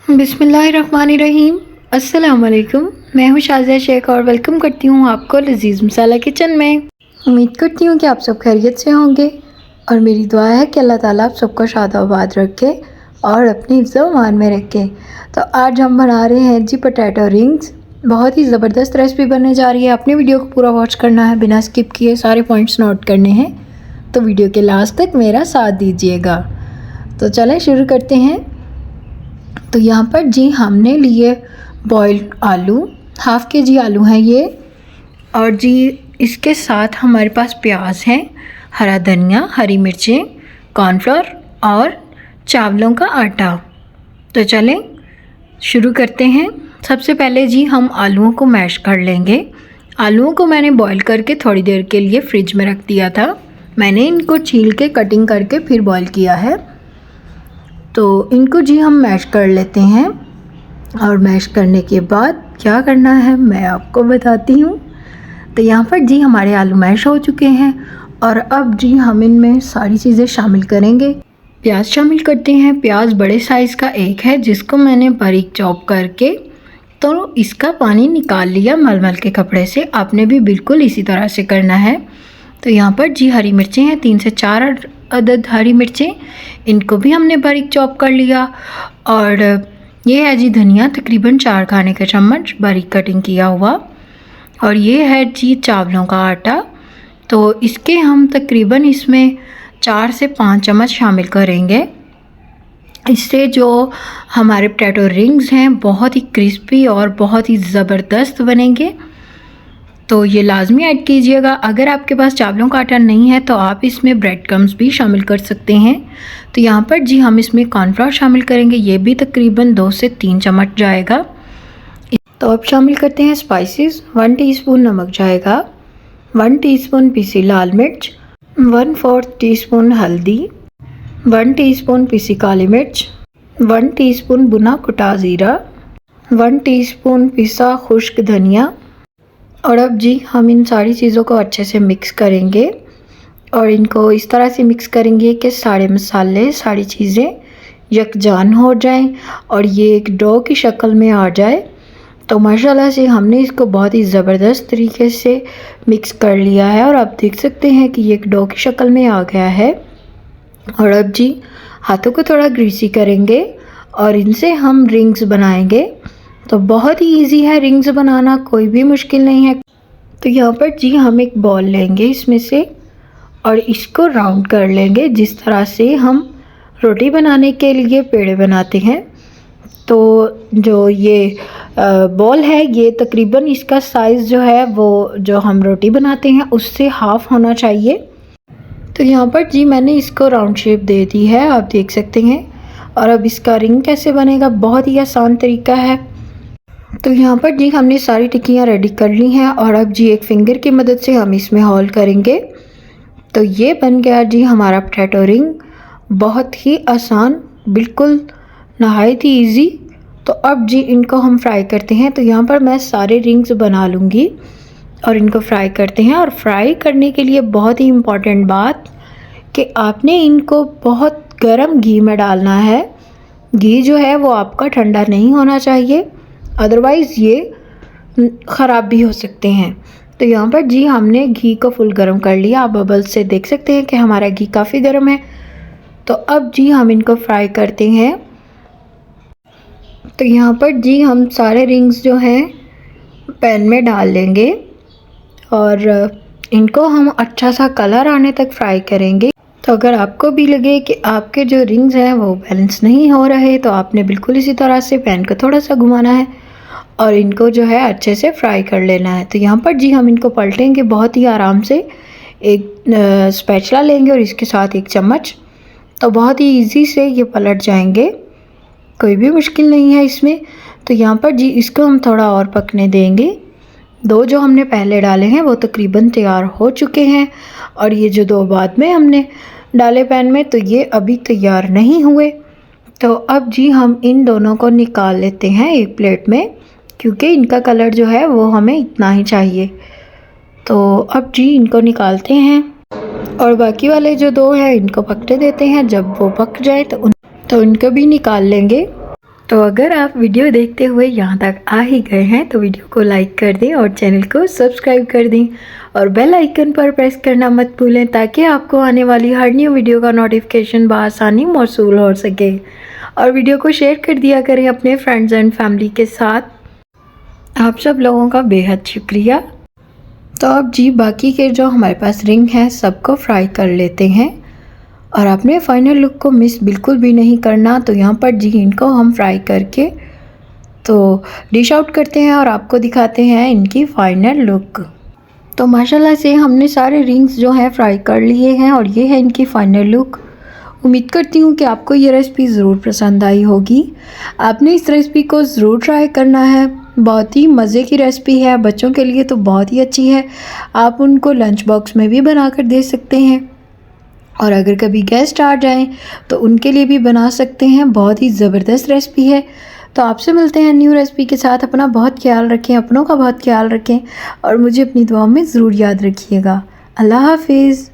बिस्मिल्लाहिर्रहमानिर्रहीम। अस्सलाम वालेकुम। मैं हूँ शाज़िया शेख और वेलकम करती हूँ आपको लजीज़ मसाला किचन में। उम्मीद करती हूँ कि आप सब खैरियत से होंगे और मेरी दुआ है कि अल्लाह ताला आप सबको शादाबाद रखे और अपनी हिफ्ज़-ओ-अमान में रखे। तो आज हम बना रहे हैं जी पोटैटो रिंग्स। बहुत ही ज़बरदस्त रेसिपी बनने जा रही है। अपने वीडियो को पूरा वॉच करना है, बिना स्किप किए सारे पॉइंट्स नोट करने हैं, तो वीडियो के लास्ट तक मेरा साथ दीजिएगा। तो चलें शुरू करते हैं। तो यहाँ पर जी हमने लिए बॉइल्ड आलू, हाफ़ के जी आलू हैं ये, और जी इसके साथ हमारे पास प्याज है, हरा धनिया, हरी मिर्चें, कॉर्नफ्लोर और चावलों का आटा। तो चलें शुरू करते हैं। सबसे पहले जी हम आलूओं को मैश कर लेंगे। आलूओं को मैंने बॉईल करके थोड़ी देर के लिए फ्रिज में रख दिया था। मैंने इनको छील के कटिंग करके फिर बॉईल किया है। तो इनको जी हम मैश कर लेते हैं और मैश करने के बाद क्या करना है मैं आपको बताती हूँ। तो यहाँ पर जी हमारे आलू मैश हो चुके हैं और अब जी हम इनमें सारी चीज़ें शामिल करेंगे। प्याज शामिल करते हैं। प्याज बड़े साइज़ का एक है जिसको मैंने बारीक चॉप करके तो इसका पानी निकाल लिया मलमल के कपड़े से। आपने भी बिल्कुल इसी तरह से करना है। तो यहाँ पर जी हरी मिर्चें हैं, 3 से 4 अदद हरी मिर्चें, इनको भी हमने बारीक चॉप कर लिया। और ये है जी धनिया, तकरीबन 4 खाने का चम्मच बारीक कटिंग किया हुआ। और ये है जी चावलों का आटा, तो इसके हम तकरीबन इसमें 4 से 5 चम्मच शामिल करेंगे। इससे जो हमारे पोटैटो रिंग्स हैं बहुत ही क्रिस्पी और बहुत ही ज़बरदस्त बनेंगे। तो ये लाजमी ऐड कीजिएगा। अगर आपके पास चावलों का आटा नहीं है तो आप इसमें ब्रेड क्रम्स भी शामिल कर सकते हैं। तो यहाँ पर जी हम इसमें कॉर्नफ्लोर शामिल करेंगे, ये भी तकरीबन 2 से 3 चम्मच जाएगा। तो अब शामिल करते हैं स्पाइसेस। 1 टीस्पून नमक जाएगा, 1 टीस्पून पीसी लाल मिर्च, 1/4 टीस्पून हल्दी, 1 टीस्पून पीसी काली मिर्च, 1 टीस्पून भुना कुटा ज़ीरा, 1 टीस्पून पिसा खुश्क धनिया। और अब जी हम इन सारी चीज़ों को अच्छे से मिक्स करेंगे और इनको इस तरह से मिक्स करेंगे कि सारे मसाले, सारी चीज़ें यकजान हो जाएं और ये एक डो की शक्ल में आ जाए। तो माशाल्लाह से हमने इसको बहुत ही ज़बरदस्त तरीके से मिक्स कर लिया है और आप देख सकते हैं कि ये एक डो की शक्ल में आ गया है। और अब जी हाथों को थोड़ा ग्रीसी करेंगे और इनसे हम रिंग्स बनाएंगे। तो बहुत ही इजी है रिंग्स बनाना, कोई भी मुश्किल नहीं है। तो यहाँ पर जी हम एक बॉल लेंगे इसमें से और इसको राउंड कर लेंगे जिस तरह से हम रोटी बनाने के लिए पेड़े बनाते हैं। तो जो ये बॉल है ये तकरीबन इसका साइज़ जो है वो जो हम रोटी बनाते हैं उससे हाफ़ होना चाहिए। तो यहाँ पर जी मैंने इसको राउंड शेप दे दी है, आप देख सकते हैं। और अब इसका रिंग कैसे बनेगा, बहुत ही आसान तरीका है। तो यहाँ पर जी हमने सारी टिक्कियाँ रेडी कर ली हैं और अब जी एक फिंगर की मदद से हम इसमें होल करेंगे। तो ये बन गया जी हमारा पोटैटो रिंग, बहुत ही आसान, बिल्कुल नहायत ही ईजी। तो अब जी इनको हम फ्राई करते हैं। तो यहाँ पर मैं सारे रिंग्स बना लूँगी और इनको फ्राई करते हैं। और फ्राई करने के लिए बहुत ही इम्पॉर्टेंट बात कि आपने इनको बहुत गर्म घी में डालना है। घी जो है वो आपका ठंडा नहीं होना चाहिए, अदरवाइज़ ये ख़राब भी हो सकते हैं। तो यहाँ पर जी हमने घी को फुल गर्म कर लिया। आप बबल्स से देख सकते हैं कि हमारा घी काफ़ी गर्म है। तो अब जी हम इनको फ्राई करते हैं। तो यहाँ पर जी हम सारे रिंग्स जो हैं पैन में डाल लेंगे और इनको हम अच्छा सा कलर आने तक फ्राई करेंगे। तो अगर आपको भी लगे कि आपके जो रिंग्स हैं वो बैलेंस नहीं हो रहे तो आपने बिल्कुल इसी तरह से पैन को थोड़ा सा घुमाना है और इनको जो है अच्छे से फ्राई कर लेना है। तो यहाँ पर जी हम इनको पलटेंगे बहुत ही आराम से। एक स्पैचुला लेंगे और इसके साथ एक चम्मच, तो बहुत ही इजी से ये पलट जाएंगे, कोई भी मुश्किल नहीं है इसमें। तो यहाँ पर जी इसको हम थोड़ा और पकने देंगे। 2 जो हमने पहले डाले हैं वो तकरीबन तैयार हो चुके हैं और ये जो 2 बाद में हमने डाले पैन में तो ये अभी तैयार नहीं हुए। तो अब जी हम इन दोनों को निकाल लेते हैं एक प्लेट में, क्योंकि इनका कलर जो है वो हमें इतना ही चाहिए। तो अब जी इनको निकालते हैं और बाकी वाले जो 2 हैं इनको पकने देते हैं। जब वो पक जाए तो इनको भी निकाल लेंगे। तो अगर आप वीडियो देखते हुए यहाँ तक आ ही गए हैं तो वीडियो को लाइक कर दें और चैनल को सब्सक्राइब कर दें और बेल आइकन पर प्रेस करना मत भूलें ताकि आपको आने वाली हर न्यू वीडियो का नोटिफिकेशन बआसानी मौसूल हो सके। और वीडियो को शेयर कर दिया करें अपने फ्रेंड्स एंड फैमिली के साथ। आप सब लोगों का बेहद शुक्रिया। तो अब जी बाकी के जो हमारे पास रिंग हैं सबको फ्राई कर लेते हैं और अपने फाइनल लुक को मिस बिल्कुल भी नहीं करना। तो यहाँ पर जी इनको हम फ्राई करके तो डिश आउट करते हैं और आपको दिखाते हैं इनकी फ़ाइनल लुक। तो माशाल्लाह से हमने सारे रिंग्स जो हैं फ्राई कर लिए हैं और ये है इनकी फ़ाइनल लुक। उम्मीद करती हूँ कि आपको ये रेसिपी ज़रूर पसंद आई होगी। आपने इस रेसिपी को ज़रूर ट्राई करना है। बहुत ही मज़े की रेसिपी है, बच्चों के लिए तो बहुत ही अच्छी है। आप उनको लंच बॉक्स में भी बना कर दे सकते हैं और अगर कभी गेस्ट आ जाएं तो उनके लिए भी बना सकते हैं। बहुत ही ज़बरदस्त रेसिपी है। तो आपसे मिलते हैं न्यू रेसिपी के साथ। अपना बहुत ख्याल रखें, अपनों का बहुत ख्याल रखें और मुझे अपनी दुआओं में ज़रूर याद रखिएगा। अल्लाह हाफिज़।